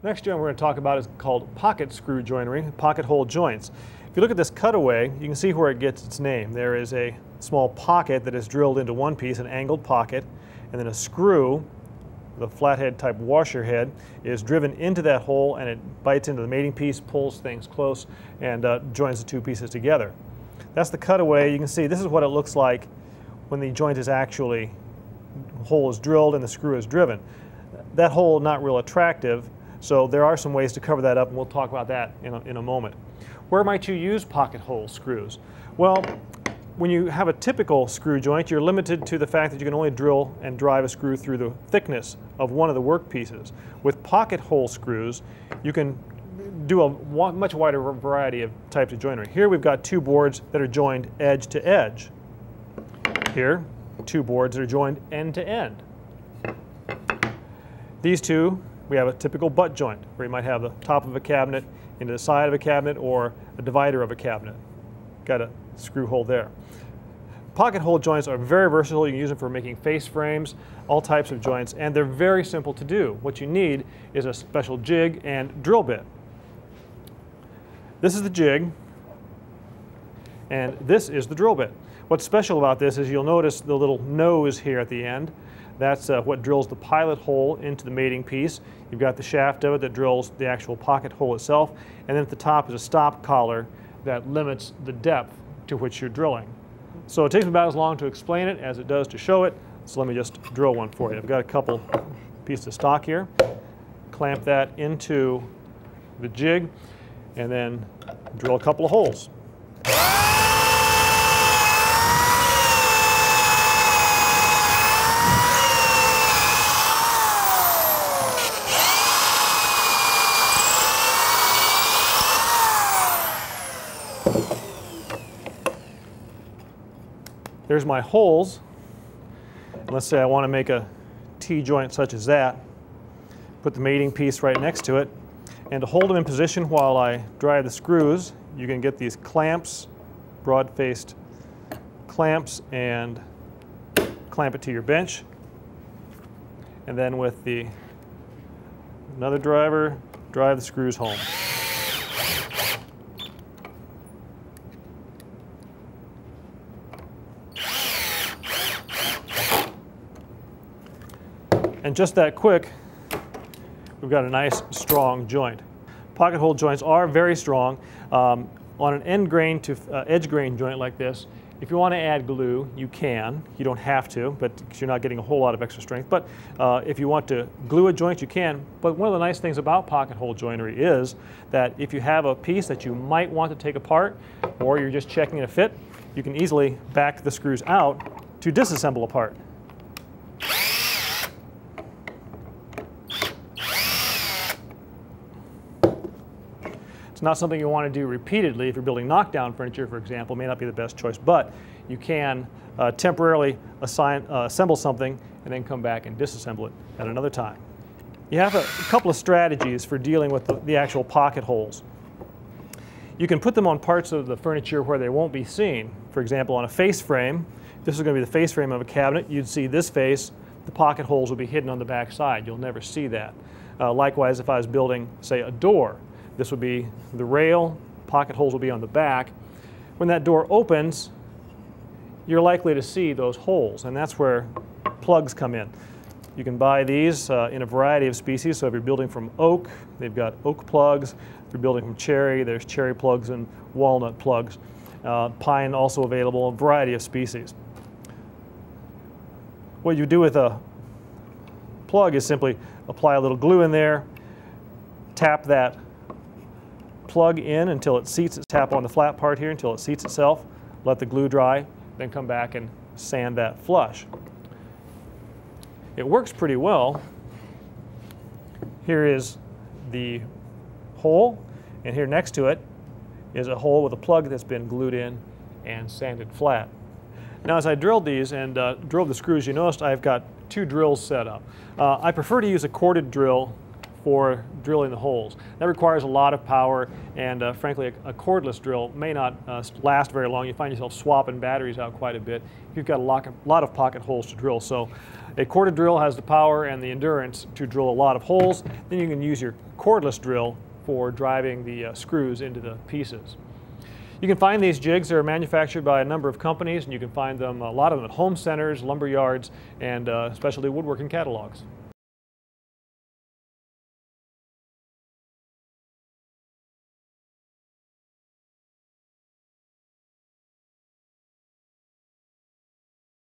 Next joint we're going to talk about is called pocket screw joinery, pocket hole joints. If you look at this cutaway, you can see where it gets its name. There is a small pocket that is drilled into one piece, an angled pocket, and then a screw, the flathead type washer head, is driven into that hole and it bites into the mating piece, pulls things close, and joins the two pieces together. That's the cutaway. You can see this is what it looks like when the joint is actually, the hole is drilled and the screw is driven. That hole not real attractive, so there are some ways to cover that up, and we'll talk about that in a moment. Where might you use pocket hole screws? Well, when you have a typical screw joint, you're limited to the fact that you can only drill and drive a screw through the thickness of one of the work pieces. With pocket hole screws, you can do a much wider variety of types of joinery. Here we've got two boards that are joined edge to edge. Here, two boards that are joined end to end. These two, we have a typical butt joint, where you might have the top of a cabinet into the side of a cabinet or a divider of a cabinet. Got a screw hole there. Pocket hole joints are very versatile. You can use them for making face frames, all types of joints, and they're very simple to do. What you need is a special jig and drill bit. This is the jig, and this is the drill bit. What's special about this is you'll notice the little nose here at the end. That's what drills the pilot hole into the mating piece. You've got the shaft of it that drills the actual pocket hole itself, and then at the top is a stop collar that limits the depth to which you're drilling. So it takes me about as long to explain it as it does to show it, so let me just drill one for you. I've got a couple pieces of stock here. Clamp that into the jig and then drill a couple of holes. There's my holes. Let's say I want to make a T-joint such as that. Put the mating piece right next to it. And to hold them in position while I drive the screws, you can get these clamps, broad-faced clamps, and clamp it to your bench. And then with another driver, drive the screws home. And just that quick, we've got a nice strong joint. Pocket hole joints are very strong. On an end grain to edge grain joint like this, if you want to add glue, you can. You don't have to, but because you're not getting a whole lot of extra strength. But if you want to glue a joint, you can. But one of the nice things about pocket hole joinery is that if you have a piece that you might want to take apart, or you're just checking a fit, you can easily back the screws out to disassemble a part. It's not something you want to do repeatedly. If you're building knockdown furniture, for example, it may not be the best choice, but you can temporarily assemble something and then come back and disassemble it at another time. You have a couple of strategies for dealing with the actual pocket holes. You can put them on parts of the furniture where they won't be seen. For example, on a face frame, if this is going to be the face frame of a cabinet, you'd see this face, the pocket holes will be hidden on the back side. You'll never see that. Likewise, if I was building, say, a door, this would be the rail, pocket holes will be on the back. When that door opens, you're likely to see those holes, and that's where plugs come in. You can buy these in a variety of species, so if you're building from oak, they've got oak plugs. If you're building from cherry, there's cherry plugs and walnut plugs. Pine also available, a variety of species. What you do with a plug is simply apply a little glue in there, tap that plug in until it seats, tap on the flat part here until it seats itself, let the glue dry, then come back and sand that flush. It works pretty well. Here is the hole, and here next to it is a hole with a plug that's been glued in and sanded flat. Now as I drilled these and drove the screws, you noticed I've got two drills set up. I prefer to use a corded drill for drilling the holes. That requires a lot of power, and frankly, a cordless drill may not last very long. You find yourself swapping batteries out quite a bit if you've got a lot of pocket holes to drill. So a corded drill has the power and the endurance to drill a lot of holes. Then you can use your cordless drill for driving the screws into the pieces. You can find these jigs. They're manufactured by a number of companies, and you can find them, a lot of them, at home centers, lumber yards, and specialty woodworking catalogs.